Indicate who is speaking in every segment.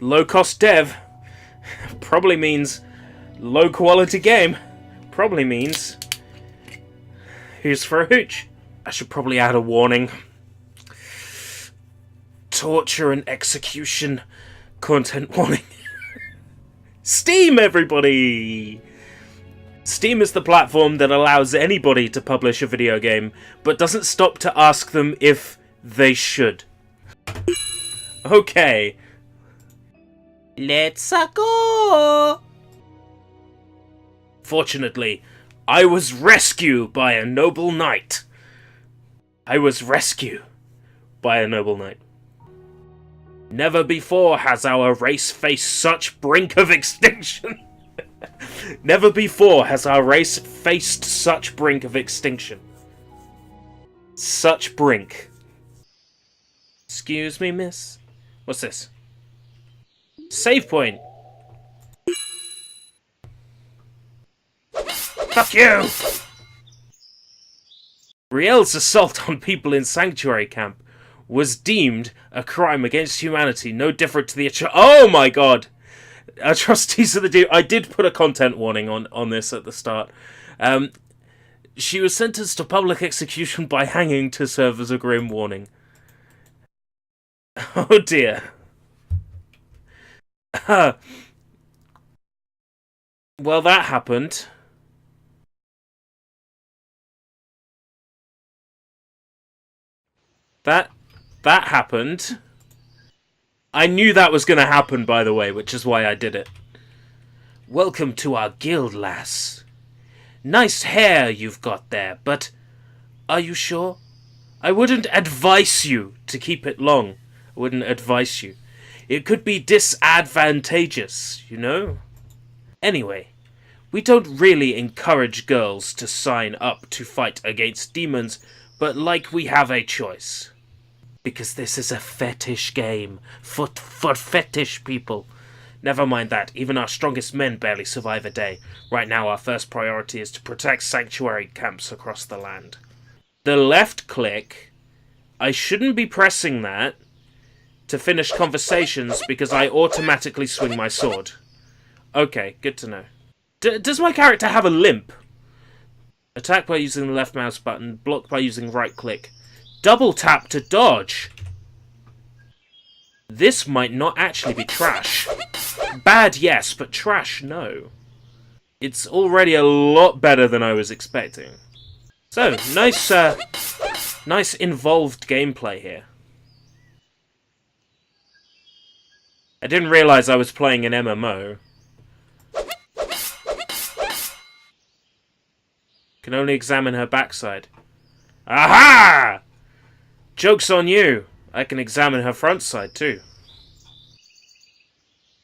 Speaker 1: Low-cost dev probably means low-quality game. Probably means who's for a hooch. I should probably add a warning. Torture and execution content warning. Steam, everybody! Steam is the platform that allows anybody to publish a video game, but doesn't stop to ask them if they should. Okay. Let's go! Fortunately, I was rescued by a noble knight. Never before has our race faced such brink of extinction. Never before has our race faced such brink of extinction. Such brink. Excuse me, miss. What's this? Save point. Fuck you! Riel's assault on people in Sanctuary Camp was deemed a crime against humanity, no different to the oh my god! Atrocities of the Dude. I did put a content warning on this at the start. She was sentenced to public execution by hanging to serve as a grim warning. Oh dear. Well, that happened. That happened. I knew that was going to happen, by the way, which is why I did it. Welcome to our guild, lass. Nice hair you've got there, but are you sure? I wouldn't advise you to keep it long. I wouldn't advise you. It could be disadvantageous, you know? Anyway, we don't really encourage girls to sign up to fight against demons, but like we have a choice. Because this is a fetish game. For fetish people. Never mind that. Even our strongest men barely survive a day. Right now our first priority is to protect sanctuary camps across the land. The left click, I shouldn't be pressing that to finish conversations because I automatically swing my sword. Okay, good to know. Does my character have a limp? Attack by using the left mouse button. Block by using right click. Double tap to dodge. This might not actually be trash. Bad, yes, but trash, no. It's already a lot better than I was expecting. So, nice involved gameplay here. I didn't realise I was playing an MMO. Can only examine her backside. Aha! Joke's on you. I can examine her front side too.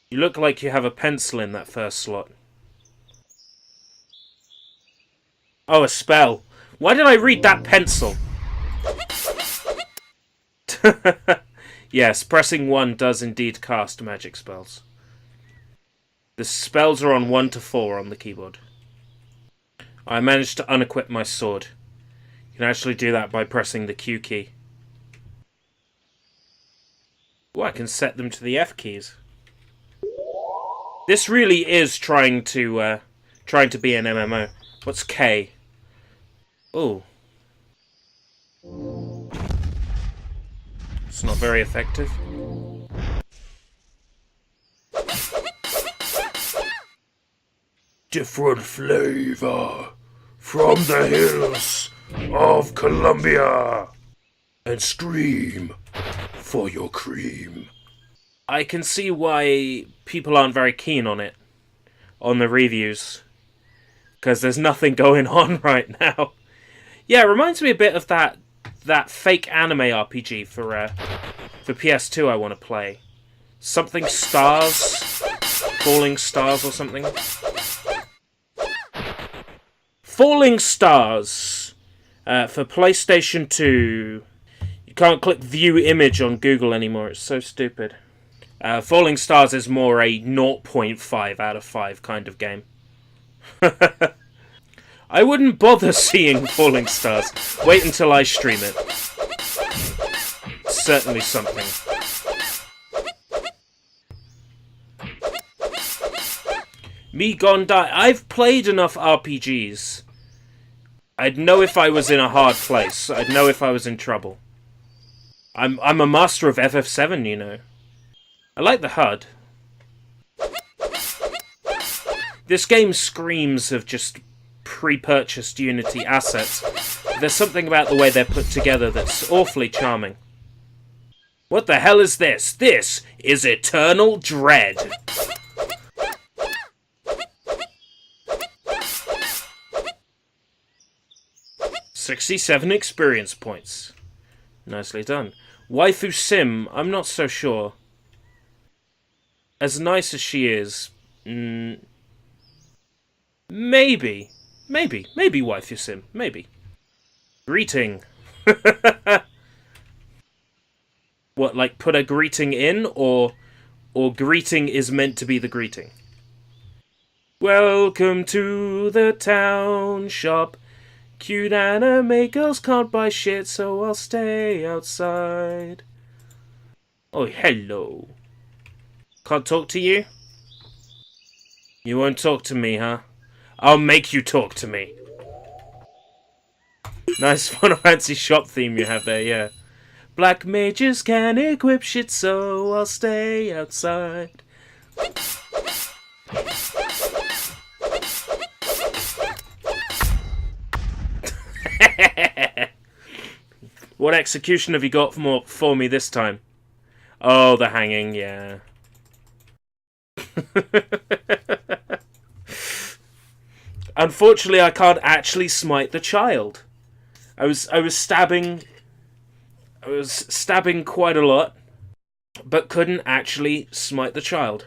Speaker 1: You look like you have a pencil in that first slot. Oh, a spell. Why did I read that pencil? Yes, pressing 1 does indeed cast magic spells. The spells are on 1 to 4 on the keyboard. I managed to unequip my sword. You can actually do that by pressing the Q key. Oh, I can set them to the F keys. This really is trying to be an MMO. What's K? Oh. It's not very effective. Different flavor from the hills of Colombia. And scream for your cream. I can see why people aren't very keen on it, on the reviews, because there's nothing going on right now. Yeah, it reminds me a bit of that fake anime RPG for PS2 I want to play. Something Stars? Falling Stars or something? Falling Stars for PlayStation 2. You can't click view image on Google anymore, it's so stupid. Falling Stars is more a 0.5 out of 5 kind of game. I wouldn't bother seeing Falling Stars. Wait until I stream it. Certainly something. Me gone die. I've played enough RPGs. I'd know if I was in a hard place. I'd know if I was in trouble. I'm a master of FF7, you know. I like the HUD. This game screams of just pre-purchased Unity assets. There's something about the way they're put together that's awfully charming. What the hell is this? This is Eternal Dread. $67 experience points. Nicely done. Waifu Sim, I'm not so sure. As nice as she is, maybe Waifu Sim, maybe. Greeting. What, like put a greeting in, or greeting is meant to be the greeting? Welcome to the town shop. Cute anime girls can't buy shit, so I'll stay outside. Oh, hello. Can't talk to you? You won't talk to me, huh? I'll make you talk to me. Nice Final Fantasy shop theme you have there, yeah. Black mages can equip shit, so I'll stay outside. What execution have you got for me this time? Oh, the hanging, yeah. Unfortunately, I can't actually smite the child. I was stabbing quite a lot, but couldn't actually smite the child.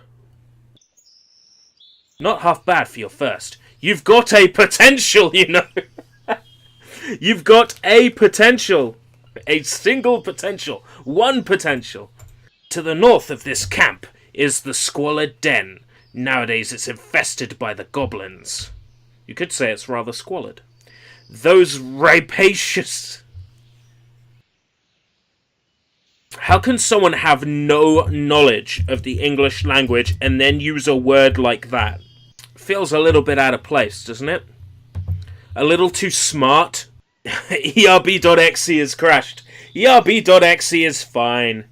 Speaker 1: Not half bad for your first. You've got a potential, you know. You've got a potential. A single potential. One potential. To the north of this camp is the Squalid Den. Nowadays it's infested by the goblins. You could say it's rather squalid. Those rapacious... How can someone have no knowledge of the English language and then use a word like that? Feels a little bit out of place, doesn't it? A little too smart. ERB.exe is crashed. ERB.exe is fine.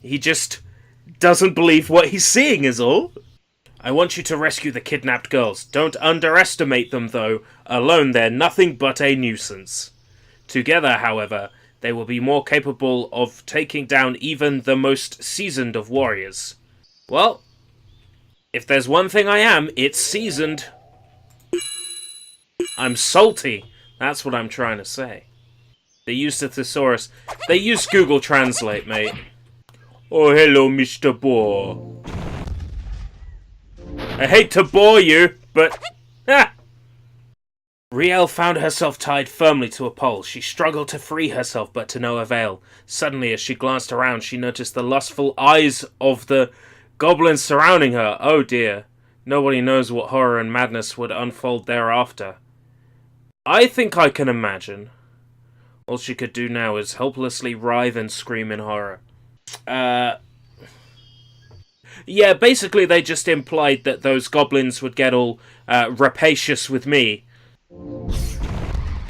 Speaker 1: He just doesn't believe what he's seeing is all. I want you to rescue the kidnapped girls. Don't underestimate them, though. Alone, they're nothing but a nuisance. Together, however, they will be more capable of taking down even the most seasoned of warriors. Well, if there's one thing I am, it's seasoned. I'm salty. That's what I'm trying to say. They used the thesaurus. They used Google Translate, mate. Oh, hello, Mr. Boar. I hate to bore you, but... Ah! Riel found herself tied firmly to a pole. She struggled to free herself, but to no avail. Suddenly, as she glanced around, she noticed the lustful eyes of the goblins surrounding her. Oh dear. Nobody knows what horror and madness would unfold thereafter. I think I can imagine. All she could do now is helplessly writhe and scream in horror. Yeah, basically they just implied that those goblins would get all rapacious with me.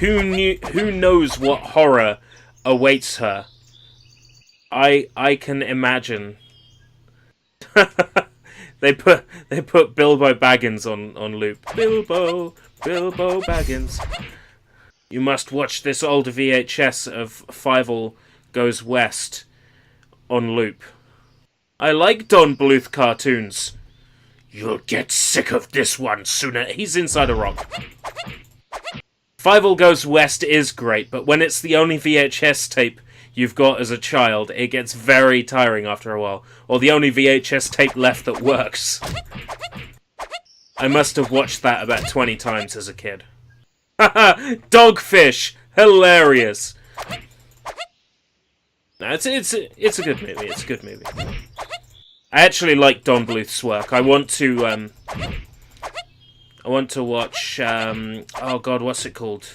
Speaker 1: Who knows what horror awaits her? I can imagine. They put Bilbo Baggins on loop. Bilbo Baggins. You must watch this old VHS of Fievel Goes West on loop. I like Don Bluth cartoons. You'll get sick of this one sooner. He's inside a rock. Fievel Goes West is great, but when it's the only VHS tape you've got as a child, it gets very tiring after a while. Or the only VHS tape left that works. I must have watched that about 20 times as a kid. Haha! Dogfish! Hilarious! No, it's a good movie. It's a good movie. I actually like Don Bluth's work. I want to watch oh god, what's it called?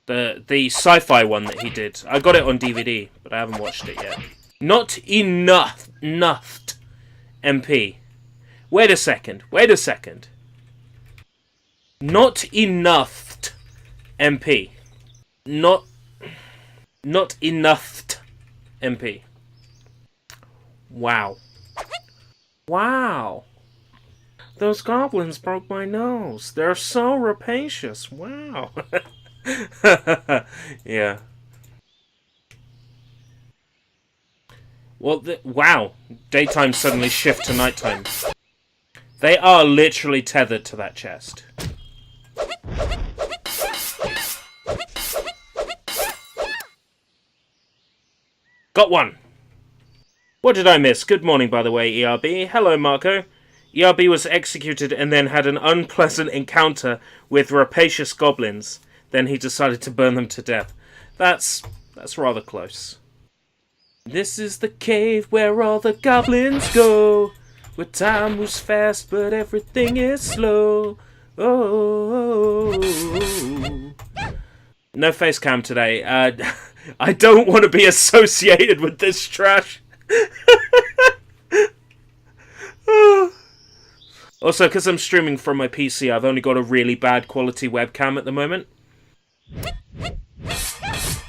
Speaker 1: The sci-fi one that he did. I got it on DVD, but I haven't watched it yet. Not enough MP. Wait a second. Wait a second. Not enough MP. Not enough MP. Wow. Wow. Those goblins broke my nose. They're so rapacious. Wow. Yeah. Well, wow. Daytime suddenly shift to nighttime. They are literally tethered to that chest. Got one. What did I miss? Good morning, by the way, ERB. Hello, Marco. ERB was executed and then had an unpleasant encounter with rapacious goblins. Then he decided to burn them to death. That's rather close. This is the cave where all the goblins go, where time moves fast but everything is slow. Oh. No face cam today. I don't want to be associated with this trash. Also, because I'm streaming from my PC, I've only got a really bad quality webcam at the moment.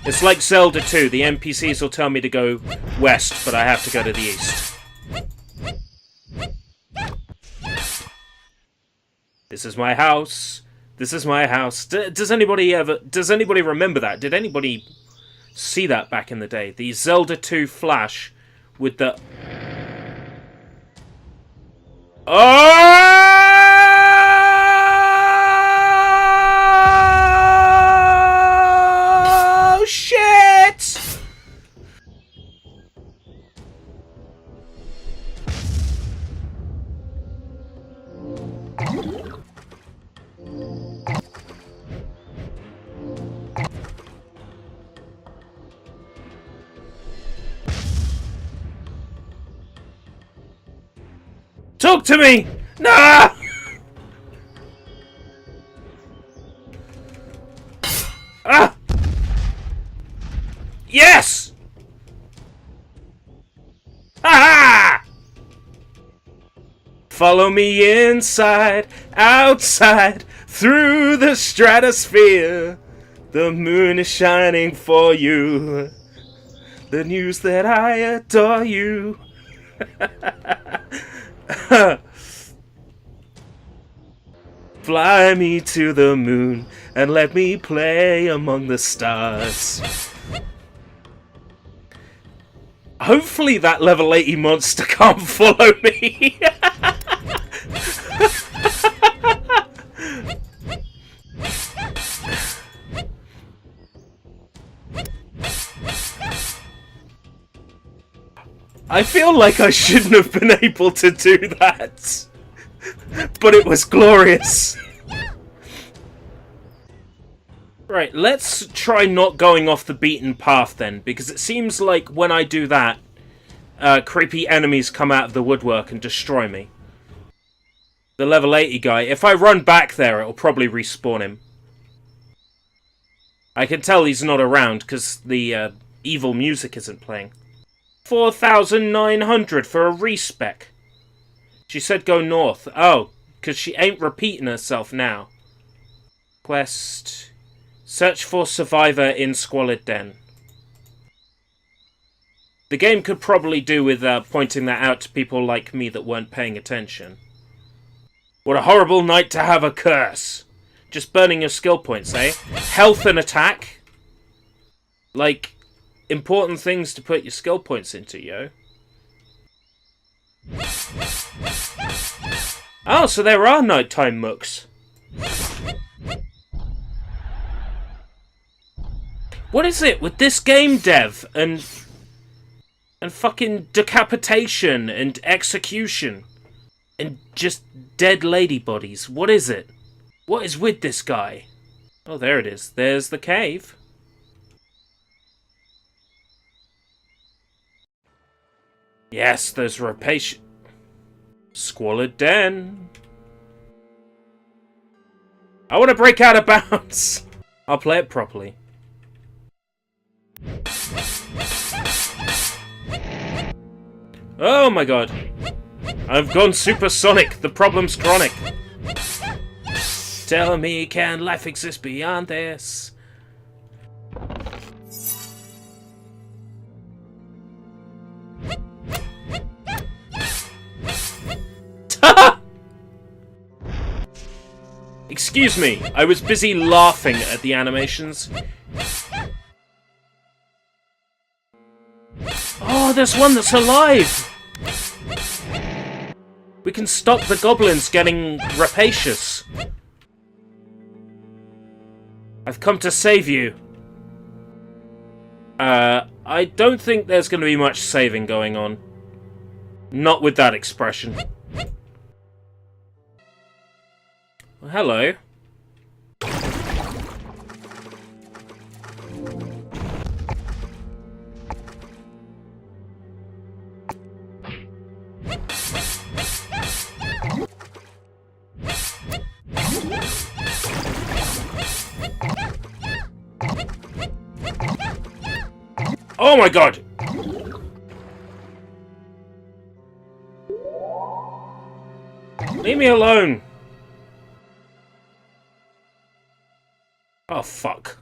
Speaker 1: It's like Zelda 2. The NPCs will tell me to go west, but I have to go to the east. This is my house. This is my house. Does anybody remember that? Did anybody see that back in the day? The Zelda 2 flash with the... Oh shit! Talk to me! Nah! Ah! Yes! Ha! Follow me inside, outside, through the stratosphere. The moon is shining for you. The news that I adore you. Fly me to the moon and let me play among the stars. Hopefully that level 80 monster can't follow me. I feel like I shouldn't have been able to do that. But it was glorious. Right, let's try not going off the beaten path then, because it seems like when I do that, creepy enemies come out of the woodwork and destroy me. The level 80 guy, if I run back there, it'll probably respawn him. I can tell he's not around because the evil music isn't playing. 4,900 for a respec. She said go north. Oh, because she ain't repeating herself now. Quest. Search for survivor in squalid den. The game could probably do with pointing that out to people like me that weren't paying attention. What a horrible night to have a curse. Just burning your skill points, eh? Health and attack. Like, important things to put your skill points into, yo. Oh, so there are nighttime mooks. What is it with this game dev and fucking decapitation and execution and just dead lady bodies? What is it? What is with this guy? Oh, there it is. There's the cave. Yes, those rapacious... Squalid den. I want to break out of bounds. I'll play it properly. Oh my god. I've gone supersonic. The problem's chronic. Tell me, can life exist beyond this? Excuse me, I was busy laughing at the animations. Oh, there's one that's alive! We can stop the goblins getting rapacious. I've come to save you. I don't think there's going to be much saving going on. Not with that expression. Well, hello. Oh my god! Leave me alone! Oh fuck.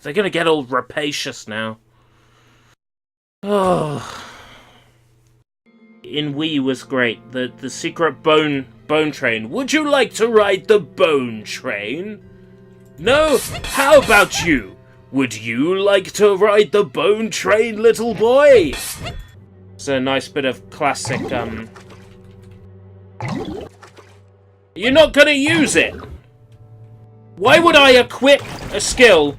Speaker 1: They're gonna get all rapacious now. Oh. In Wii was great. The secret bone train. Would you like to ride the bone train? No? How about you? Would you like to ride the bone train, little boy? It's a nice bit of classic, You're not gonna use it! Why would I equip a skill?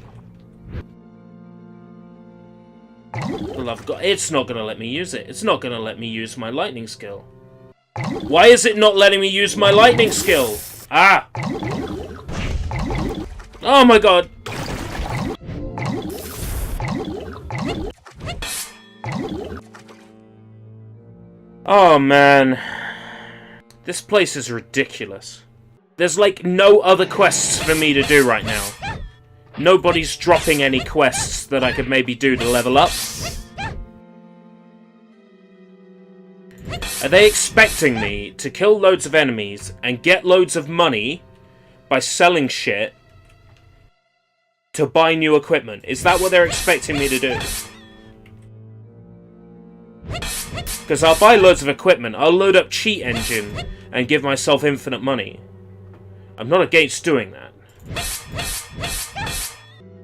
Speaker 1: Well, it's not gonna let me use it. It's not gonna let me use my lightning skill. Why is it not letting me use my lightning skill? Ah! Oh my god! Oh man. This place is ridiculous. There's like no other quests for me to do right now. Nobody's dropping any quests that I could maybe do to level up. Are they expecting me to kill loads of enemies and get loads of money by selling shit to buy new equipment? Is that what they're expecting me to do? Because I'll buy loads of equipment, I'll load up Cheat Engine and give myself infinite money. I'm not against doing that.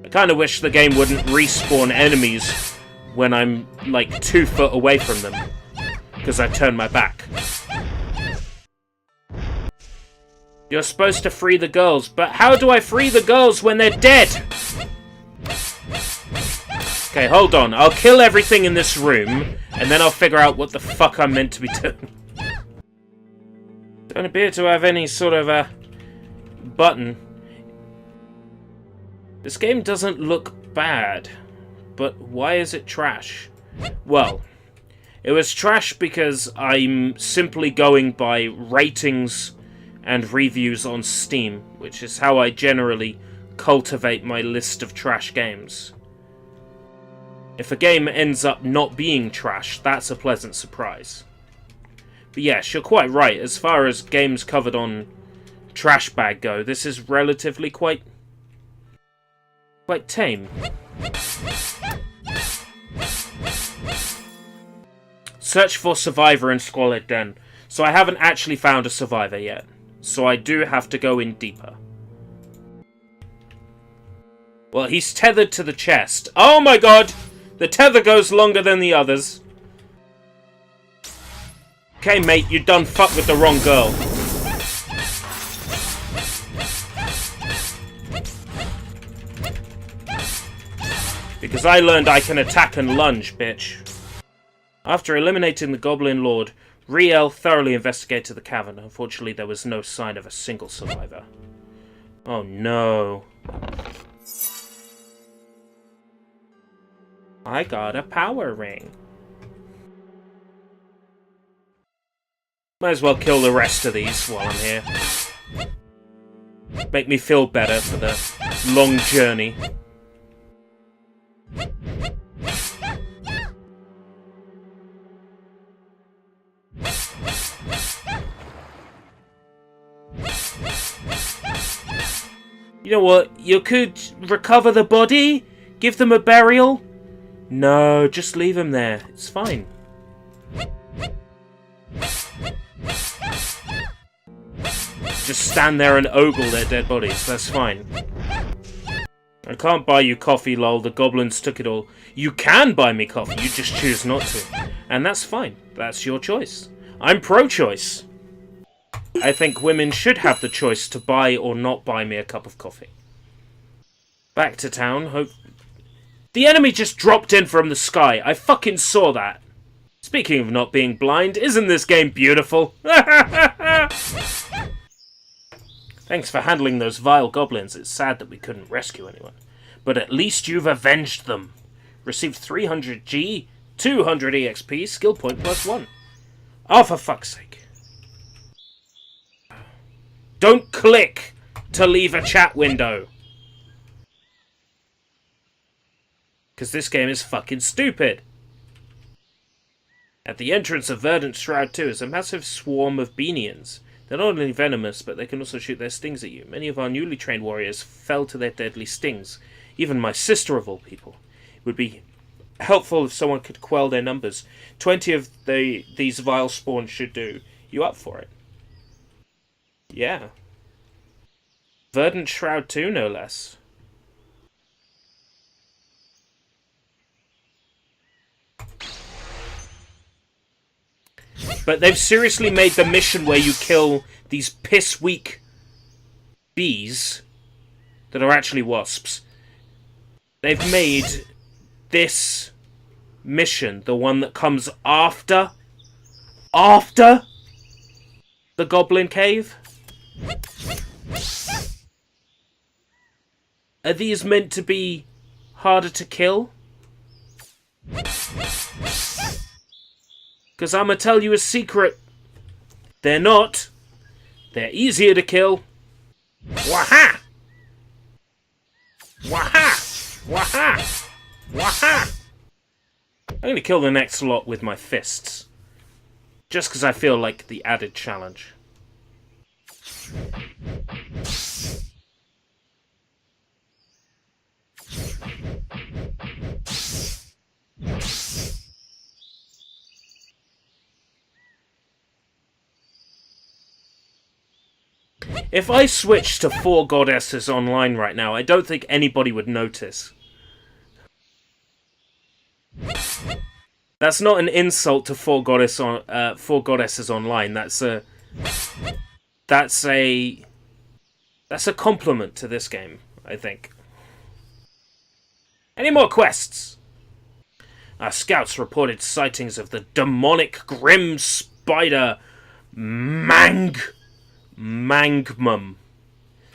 Speaker 1: I kind of wish the game wouldn't respawn enemies when I'm like 2 foot away from them. Because I turned my back. You're supposed to free the girls, but how do I free the girls when they're dead? Okay, hold on. I'll kill everything in this room, and then I'll figure out what the fuck I'm meant to be doing. Don't appear to have any sort of a button. This game doesn't look bad, but why is it trash? Well, it was trash because I'm simply going by ratings and reviews on Steam, which is how I generally cultivate my list of trash games. If a game ends up not being trash, that's a pleasant surprise. But yes, you're quite right. As far as games covered on Trash Bag go, this is relatively quite tame. Search for Survivor in Squalid Den. So I haven't actually found a Survivor yet. So I do have to go in deeper. Well, he's tethered to the chest. Oh my god! The tether goes longer than the others. Okay, mate, you done fucked with the wrong girl. Because I learned I can attack and lunge, bitch. After eliminating the Goblin Lord, Riel thoroughly investigated the cavern. Unfortunately, there was no sign of a single survivor. Oh no. I got a power ring. Might as well kill the rest of these while I'm here. Make me feel better for the long journey. You know what? You could recover the body? Give them a burial? No, just leave them there. It's fine. Just stand there and ogle their dead bodies. That's fine. I can't buy you coffee, lol. The goblins took it all. You can buy me coffee. You just choose not to. And that's fine. That's your choice. I'm pro-choice. I think women should have the choice to buy or not buy me a cup of coffee. Back to town. Hope. The enemy just dropped in from the sky. I fucking saw that. Speaking of not being blind, isn't this game beautiful? Thanks for handling those vile goblins. It's sad that we couldn't rescue anyone. But at least you've avenged them. Received 300 G, 200 EXP, skill point +1. Oh, for fuck's sake. Don't click to leave a chat window. Because this game is fucking stupid. At the entrance of Verdant Shroud 2 is a massive swarm of Beanians. They're not only venomous, but they can also shoot their stings at you. Many of our newly trained warriors fell to their deadly stings. Even my sister of all people. It would be helpful if someone could quell their numbers. 20 of these vile spawns should do. You up for it? Yeah. Verdant Shroud 2, no less. But they've seriously made the mission where you kill these piss-weak bees that are actually wasps. They've made this mission, the one that comes after the Goblin Cave. Are these meant to be harder to kill? Because I'm going to tell you a secret. They're not. They're easier to kill. Waha! Waha! Waha! Waha! I'm going to kill the next lot with my fists. Just because I feel like the added challenge. If I switched to 4 Goddesses online right now, I don't think anybody would notice. That's not an insult to 4 Goddesses online. That's a compliment to this game, I think. Any more quests? Our scouts reported sightings of the demonic grim spider Magnum.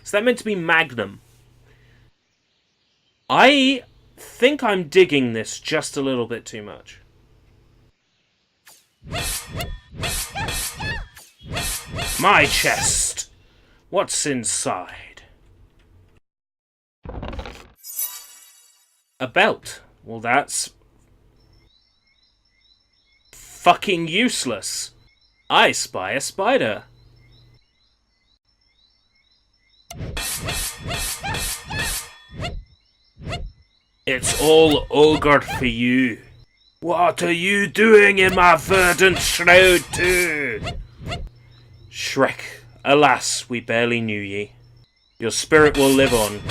Speaker 1: Is that meant to be Magnum? I think I'm digging this just a little bit too much. My chest. What's inside? A belt. Well, that's fucking useless. I spy a spider. It's all ogre for you. What are you doing in my verdant shroud too? Shrek, alas, we barely knew ye. Your spirit will live on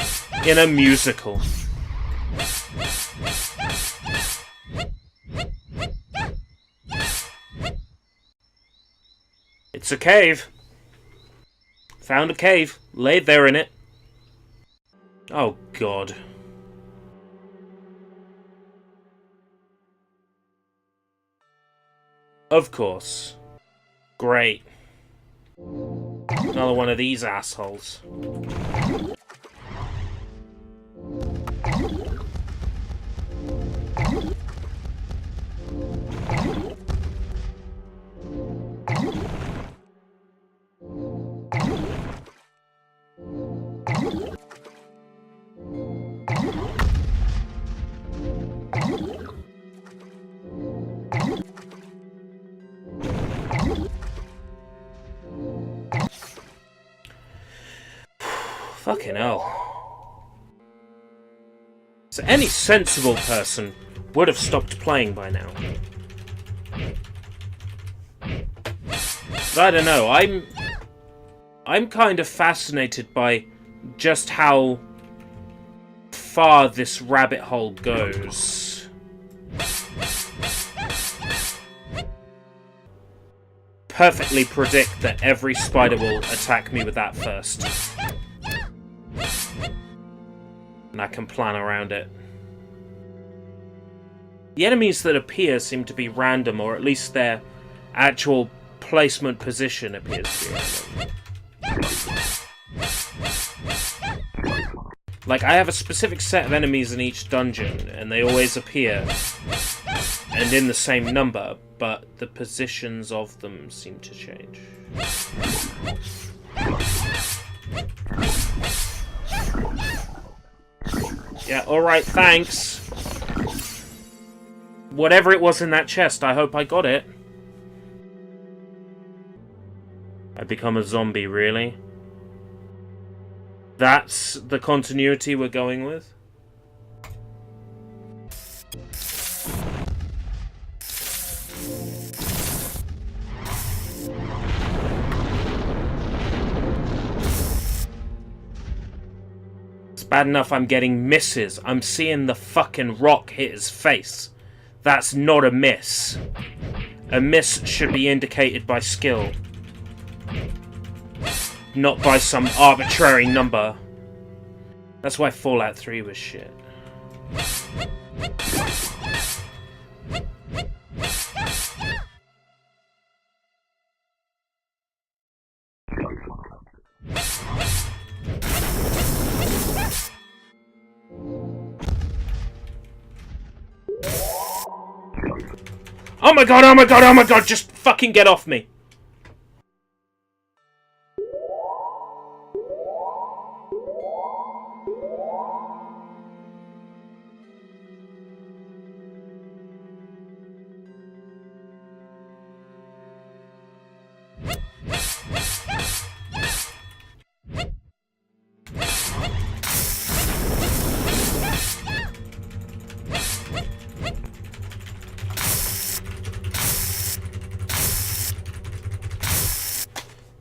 Speaker 1: in a musical. It's a cave. Found a cave. Laid there in it. Oh, God. Of course. Great. Another one of these assholes. Fucking hell. So any sensible person would have stopped playing by now. But I don't know, I'm kind of fascinated by just how far this rabbit hole goes. Perfectly predict that every spider will attack me with that first. And I can plan around it. The enemies that appear seem to be random, or at least their actual placement position appears to be random. Like, I have a specific set of enemies in each dungeon, and they always appear, and in the same number, but the positions of them seem to change. Yeah, alright, thanks. Whatever it was in that chest, I hope I got it. I become a zombie, really? That's the continuity we're going with? It's bad enough I'm getting misses. I'm seeing the fucking rock hit his face. That's not a miss. A miss should be indicated by skill. Not by some arbitrary number. That's why Fallout 3 was shit. Oh my god, oh my god, oh my god, just fucking get off me!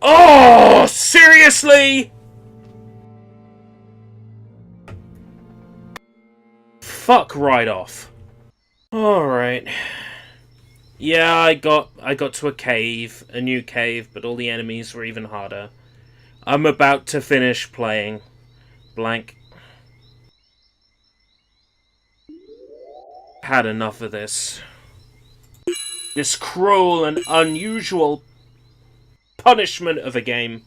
Speaker 1: Oh, seriously? Fuck right off. Alright. Yeah, I got to a cave, a new cave, but all the enemies were even harder. I'm about to finish playing. Blank. Had enough of this. This cruel and unusual punishment of a game.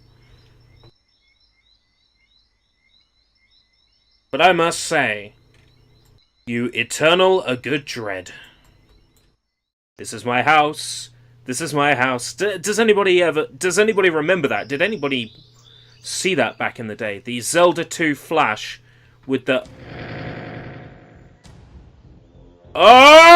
Speaker 1: But I must say, you eternal a good dread. This is my house. This is my house. Does anybody remember that? Did anybody see that back in the day? The Zelda 2 flash with the... Oh!